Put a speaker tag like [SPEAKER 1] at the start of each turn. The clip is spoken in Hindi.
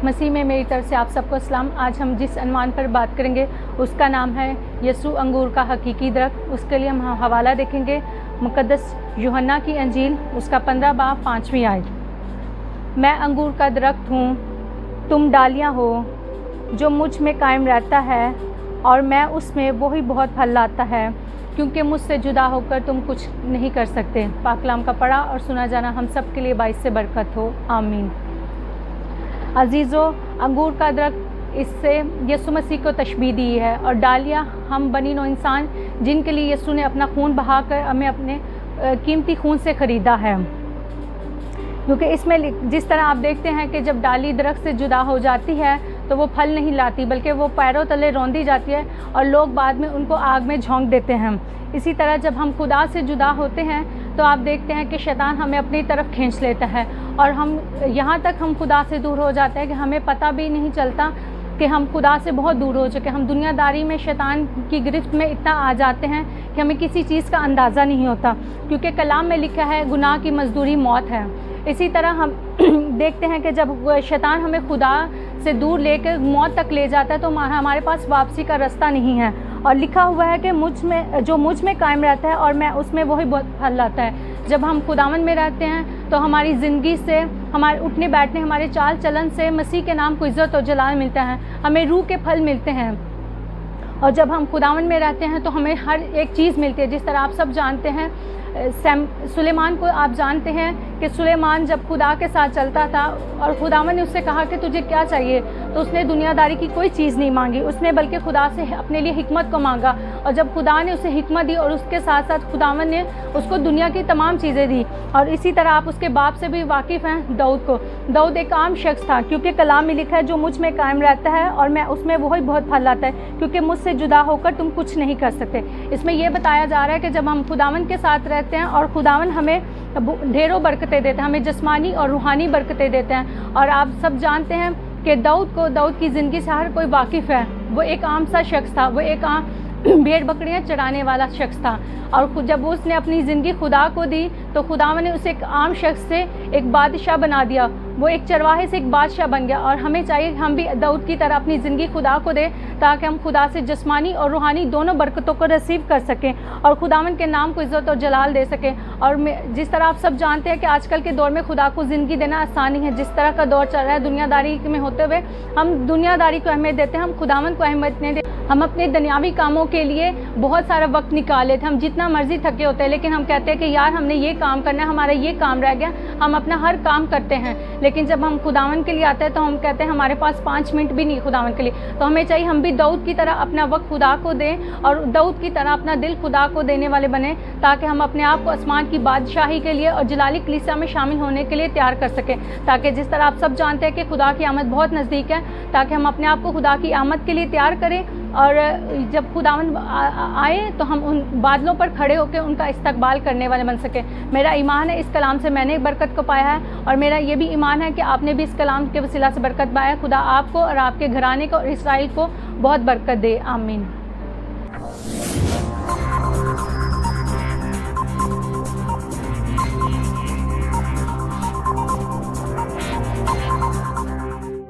[SPEAKER 1] मसीह में मेरी तरफ से आप सबको सलाम। आज हम जिस अनवान पर बात करेंगे उसका नाम है यसू अंगूर का हकीकी दरख्त। उसके लिए हम हवाला देखेंगे मुकद्दस यूहन्ना की अंजील उसका 15 बाब 5वीं आयत। मैं अंगूर का दरख्त हूँ, तुम डालियाँ हो। जो मुझ में कायम रहता है और मैं उसमें, वो ही बहुत फल लाता है, क्योंकि मुझसे जुदा होकर तुम कुछ नहीं कर सकते। पाक कलाम का पढ़ा और सुना जाना हम सब के लिए बाइस से बरकत हो, आमीन। अजीज़ों, अंगूर का दरख्त, इससे यसु मसीह को तशबीह दी है, और डालियाँ हम बनी नो इंसान जिनके लिए यसु ने अपना खून बहाकर हमें अपने कीमती खून से ख़रीदा है। क्योंकि इसमें जिस तरह आप देखते हैं कि जब डाली दरख्त से जुदा हो जाती है तो वो फल नहीं लाती, बल्कि वो पैरों तले रौंदी जाती है और लोग बाद में उनको आग में झोंक देते हैं। इसी तरह जब हम खुदा से जुदा होते हैं तो आप देखते हैं कि शैतान हमें अपनी तरफ खींच लेता है, और हम यहाँ तक हम खुदा से दूर हो जाते हैं कि हमें पता भी नहीं चलता कि हम खुदा से बहुत दूर हो चुके। हम दुनियादारी में शैतान की गिरफ्त में इतना आ जाते हैं कि हमें किसी चीज़ का अंदाज़ा नहीं होता, क्योंकि कलाम में लिखा है गुनाह की मजदूरी मौत है। इसी तरह हम देखते हैं कि जब शैतान हमें खुदा से दूर लेकर मौत तक ले जाता है तो हमारे पास वापसी का रास्ता नहीं है। और लिखा हुआ है कि जो मुझ में कायम रहता है और मैं उसमें, वही बहुत फल लाता है। जब हम खुदावन में रहते हैं तो हमारी ज़िंदगी से, हमारे उठने बैठने, हमारे चाल चलन से मसीह के नाम को इज़्ज़त और जलाल मिलता है, हमें रूह के फल मिलते हैं। और जब हम खुदावन में रहते हैं तो हमें हर एक चीज़ मिलती है। जिस तरह आप सब जानते हैं, सुलेमान को आप जानते हैं कि सुलेमान जब खुदा के साथ चलता था और खुदावन ने उससे कहा कि तुझे क्या चाहिए, तो उसने दुनियादारी की कोई चीज़ नहीं मांगी, उसने बल्कि खुदा से अपने लिए हिकमत को मांगा। और जब खुदा ने उसे हिकमत दी और उसके साथ साथ खुदावन ने उसको दुनिया की तमाम चीज़ें दी। और इसी तरह आप उसके बाप से भी वाकिफ़ हैं, दाऊद को। दाऊद एक आम शख्स था, क्योंकि कलाम में लिखा है जो मुझ में कायम रहता है और मैं उसमें, वही बहुत फल लाता है, क्योंकि मुझसे जुदा होकर तुम कुछ नहीं कर सकते। इसमें यह बताया जा रहा है कि जब हम खुदावन के साथ रहते हैं और खुदावन हमें ढेरों बरकतें देते हैं, हमें जिस्मानी और रूहानी बरकतें देते हैं। और आप सब जानते हैं कि दाऊद की ज़िंदगी से हर कोई वाकिफ़ है। वो एक आम सा शख्स था, वो एक आम भेड़ बकरियां चराने वाला शख्स था। और जब उसने अपनी ज़िंदगी खुदा को दी तो खुदावन ने उसे एक आम शख्स से एक बादशाह बना दिया। वो एक चरवाहे से एक बादशाह बन गया। और हमें चाहिए हम भी दाऊद की तरह अपनी ज़िंदगी खुदा को दें, ताकि हम खुदा से जिस्मानी और रूहानी दोनों बरकतों को रिसीव कर सकें और खुदावन के नाम को इज़्ज़त और जलाल दे सकें। और जिस तरह आप सब जानते हैं कि आजकल के दौर में खुदा को ज़िंदगी देना आसान नहीं है। जिस तरह का दौर चल रहा है दुनियादारी में होते हुए, हम दुनियादारी को अहमियत देते हैं, हम खुदावन को अहमियत नहीं देते। हम अपने दुनियावी कामों के लिए बहुत सारा वक्त निकाल लेते हैं, हम जितना मर्जी थके होते हैं, लेकिन हम कहते हैं कि यार हमने ये काम करना है, हमारा ये काम रह गया, हम अपना हर काम करते हैं। लेकिन जब हम खुदावन के लिए आते हैं तो हम कहते हैं हमारे पास 5 मिनट भी नहीं खुदावन के लिए। तो हमें चाहिए हम भी दाऊद की तरह अपना वक्त खुदा को दें और दाऊद की तरह अपना दिल खुदा को देने वाले बने, ताकि हम अपने आप को आसमान की बादशाही के लिए और जलाली कलीसिया में शामिल होने के लिए तैयार कर सकें। ताकि जिस तरह आप सब जानते हैं कि खुदा की आमद बहुत नज़दीक है, ताकि हम अपने आप को खुदा की आमद के लिए तैयार करें। और जब खुदावन आए तो हम उन बादलों पर खड़े होकर उनका इस्तकबाल करने वाले बन सकें। मेरा ईमान है इस कलाम से मैंने बरकत को पाया है, और मेरा ये भी ईमान है कि आपने भी इस कलाम के वसीला से बरकत पाया है। खुदा आपको और आपके घराने को और इसराइल को बहुत बरकत दे, आमीन।